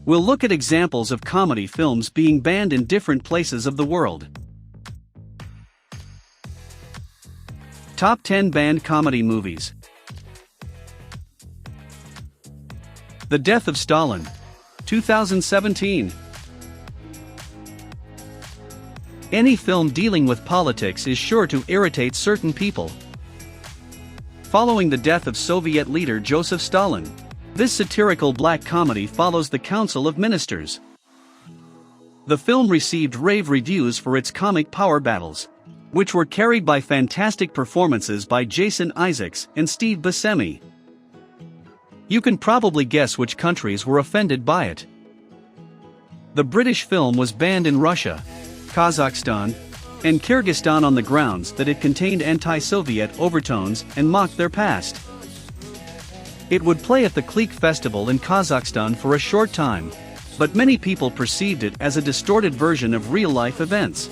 We'll look at examples of comedy films being banned in different places of the world. Top 10 banned comedy movies. The Death of Stalin, 2017. Any film dealing with politics is sure to irritate certain people. Following the death of Soviet leader Joseph Stalin, this satirical black comedy follows the Council of Ministers. The film received rave reviews for its comic power battles, which were carried by fantastic performances by Jason Isaacs and Steve Buscemi. You can probably guess which countries were offended by it. The British film was banned in Russia, Kazakhstan, and Kyrgyzstan on the grounds that it contained anti-Soviet overtones and mocked their past. It would play at the Clique Festival in Kazakhstan for a short time, but many people perceived it as a distorted version of real-life events.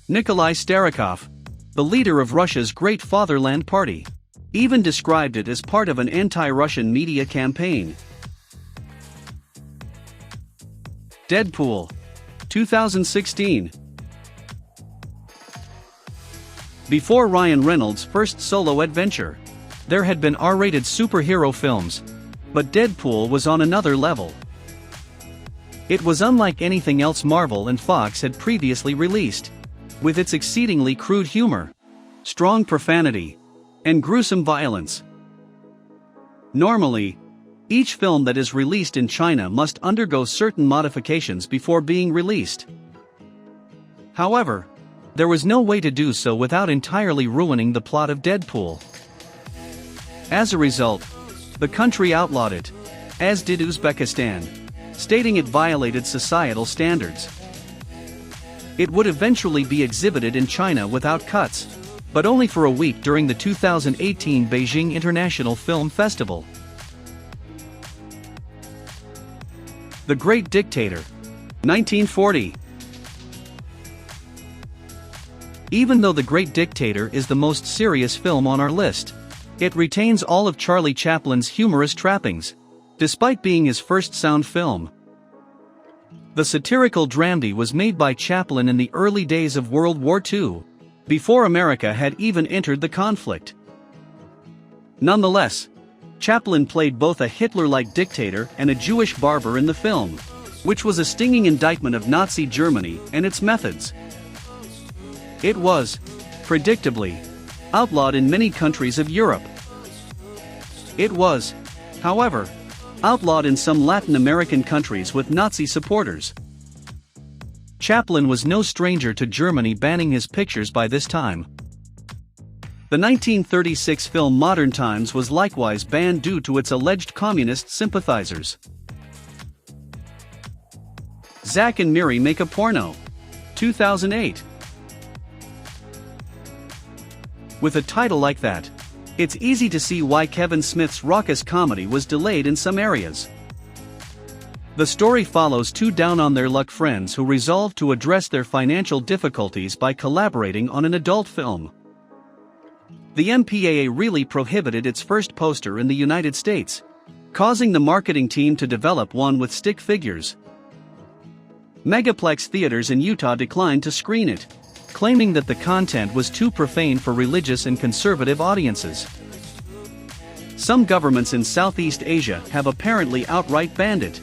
Nikolai Starikov, the leader of Russia's Great Fatherland Party, even described it as part of an anti-Russian media campaign. Deadpool, 2016. Before Ryan Reynolds' first solo adventure, there had been R-rated superhero films, but Deadpool was on another level. It was unlike anything else Marvel and Fox had previously released, with its exceedingly crude humor, strong profanity, and gruesome violence. Normally, each film that is released in China must undergo certain modifications before being released. However, there was no way to do so without entirely ruining the plot of Deadpool. As a result, the country outlawed it, as did Uzbekistan, stating it violated societal standards. It would eventually be exhibited in China without cuts, but only for a week during the 2018 Beijing International Film Festival. The Great Dictator, 1940. Even though The Great Dictator is the most serious film on our list, it retains all of Charlie Chaplin's humorous trappings, despite being his first sound film. The satirical dramedy was made by Chaplin in the early days of World War II, before America had even entered the conflict. Nonetheless, Chaplin played both a Hitler-like dictator and a Jewish barber in the film, which was a stinging indictment of Nazi Germany and its methods. It was, predictably, outlawed in many countries of Europe. It was, however, outlawed in some Latin American countries with Nazi supporters. Chaplin was no stranger to Germany banning his pictures by this time. The 1936 film Modern Times was likewise banned due to its alleged communist sympathizers. Zack and Miri Make a Porno, 2008. With a title like that, it's easy to see why Kevin Smith's raucous comedy was delayed in some areas. The story follows two down-on-their-luck friends who resolve to address their financial difficulties by collaborating on an adult film. The MPAA really prohibited its first poster in the United States, causing the marketing team to develop one with stick figures. Megaplex theaters in Utah declined to screen it, claiming that the content was too profane for religious and conservative audiences. Some governments in Southeast Asia have apparently outright banned it,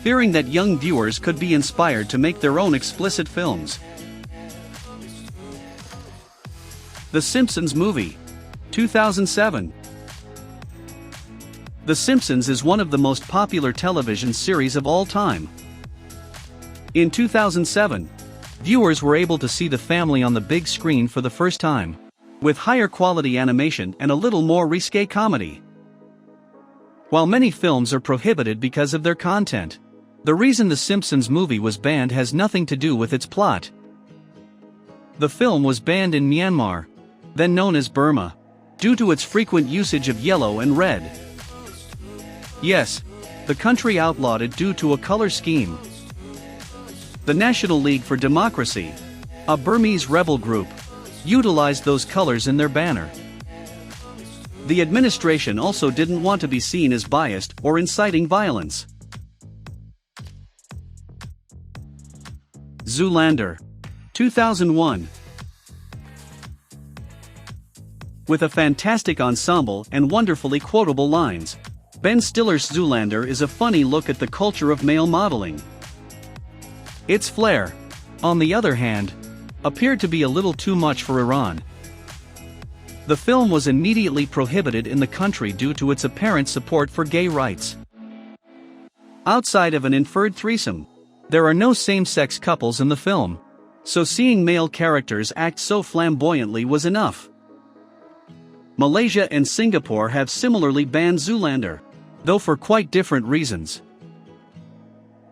fearing that young viewers could be inspired to make their own explicit films. The Simpsons Movie, 2007. The Simpsons is one of the most popular television series of all time. In 2007, viewers were able to see the family on the big screen for the first time, with higher quality animation and a little more risque comedy. While many films are prohibited because of their content, the reason The Simpsons Movie was banned has nothing to do with its plot. The film was banned in Myanmar, then known as Burma, due to its frequent usage of yellow and red. Yes, the country outlawed it due to a color scheme. The National League for Democracy, a Burmese rebel group, utilized those colors in their banner. The administration also didn't want to be seen as biased or inciting violence. Zoolander, 2001. With a fantastic ensemble and wonderfully quotable lines, Ben Stiller's Zoolander is a funny look at the culture of male modeling. Its flair, on the other hand, appeared to be a little too much for Iran. The film was immediately prohibited in the country due to its apparent support for gay rights. Outside of an inferred threesome, there are no same-sex couples in the film, so seeing male characters act so flamboyantly was enough. Malaysia and Singapore have similarly banned Zoolander, though for quite different reasons.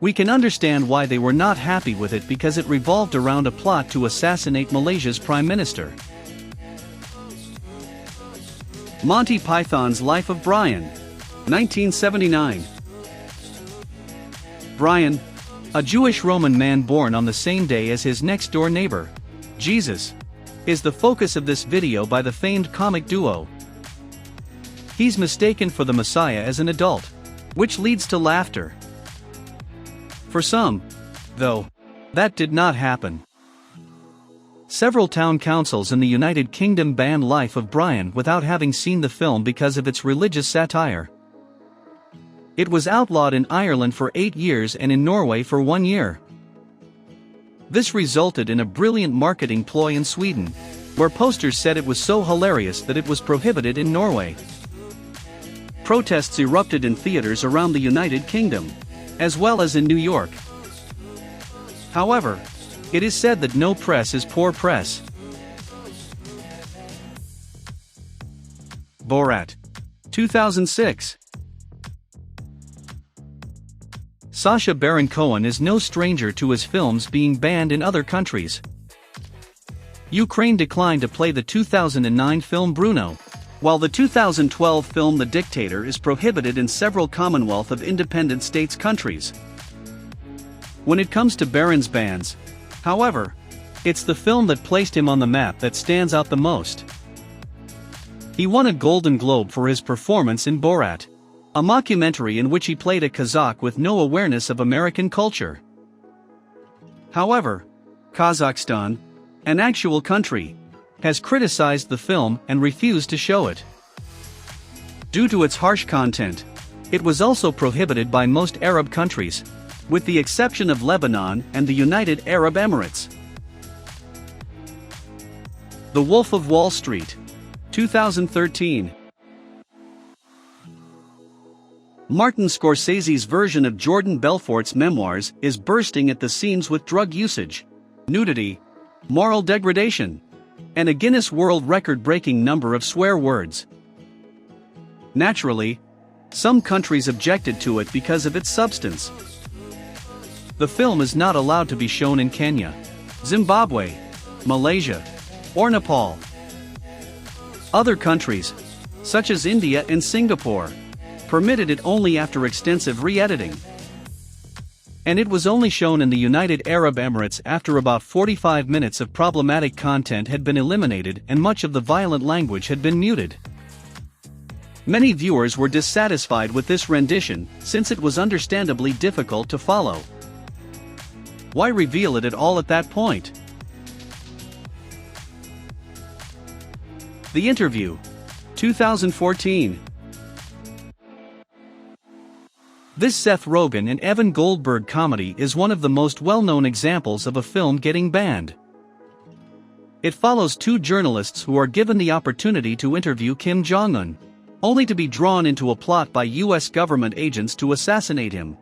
We can understand why they were not happy with it because it revolved around a plot to assassinate Malaysia's Prime Minister. Monty Python's Life of Brian, 1979. Brian, a Jewish Roman man born on the same day as his next-door neighbor, Jesus, is the focus of this video by the famed comic duo. He's mistaken for the Messiah as an adult, which leads to laughter. For some, though, that did not happen. Several town councils in the United Kingdom banned Life of Brian without having seen the film because of its religious satire. It was outlawed in Ireland for 8 years and in Norway for 1 year. This resulted in a brilliant marketing ploy in Sweden, where posters said it was so hilarious that it was prohibited in Norway. Protests erupted in theaters around the United Kingdom, as well as in New York. However, it is said that no press is poor press. Borat, 2006. Sacha Baron Cohen is no stranger to his films being banned in other countries. Ukraine declined to play the 2009 film Bruno, while the 2012 film The Dictator is prohibited in several Commonwealth of Independent States countries. When it comes to Baron's bans, however, it's the film that placed him on the map that stands out the most. He won a Golden Globe for his performance in Borat, a mockumentary in which he played a Kazakh with no awareness of American culture. However, Kazakhstan, an actual country, has criticized the film and refused to show it. Due to its harsh content, it was also prohibited by most Arab countries, with the exception of Lebanon and the United Arab Emirates. The Wolf of Wall Street, 2013. Martin Scorsese's version of Jordan Belfort's memoirs is bursting at the seams with drug usage, nudity, moral degradation, and a Guinness World Record-breaking number of swear words. Naturally, some countries objected to it because of its substance. The film is not allowed to be shown in Kenya, Zimbabwe, Malaysia, or Nepal. Other countries, such as India and Singapore, permitted it only after extensive re-editing. And it was only shown in the United Arab Emirates after about 45 minutes of problematic content had been eliminated and much of the violent language had been muted. Many viewers were dissatisfied with this rendition, since it was understandably difficult to follow. Why reveal it at all at that point? The Interview, 2014. This Seth Rogen and Evan Goldberg comedy is one of the most well-known examples of a film getting banned. It follows two journalists who are given the opportunity to interview Kim Jong-un, only to be drawn into a plot by US government agents to assassinate him.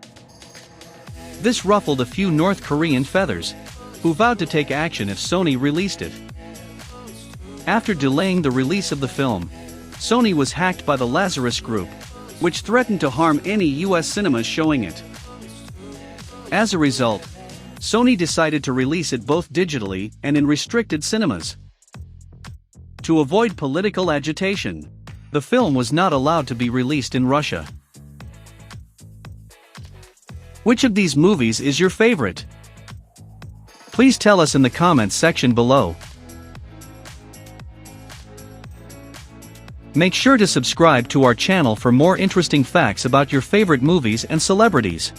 This ruffled a few North Korean feathers, who vowed to take action if Sony released it. After delaying the release of the film, Sony was hacked by the Lazarus Group, which threatened to harm any US cinemas showing it. As a result, Sony decided to release it both digitally and in restricted cinemas. To avoid political agitation, the film was not allowed to be released in Russia. Which of these movies is your favorite? Please tell us in the comments section below. Make sure to subscribe to our channel for more interesting facts about your favorite movies and celebrities.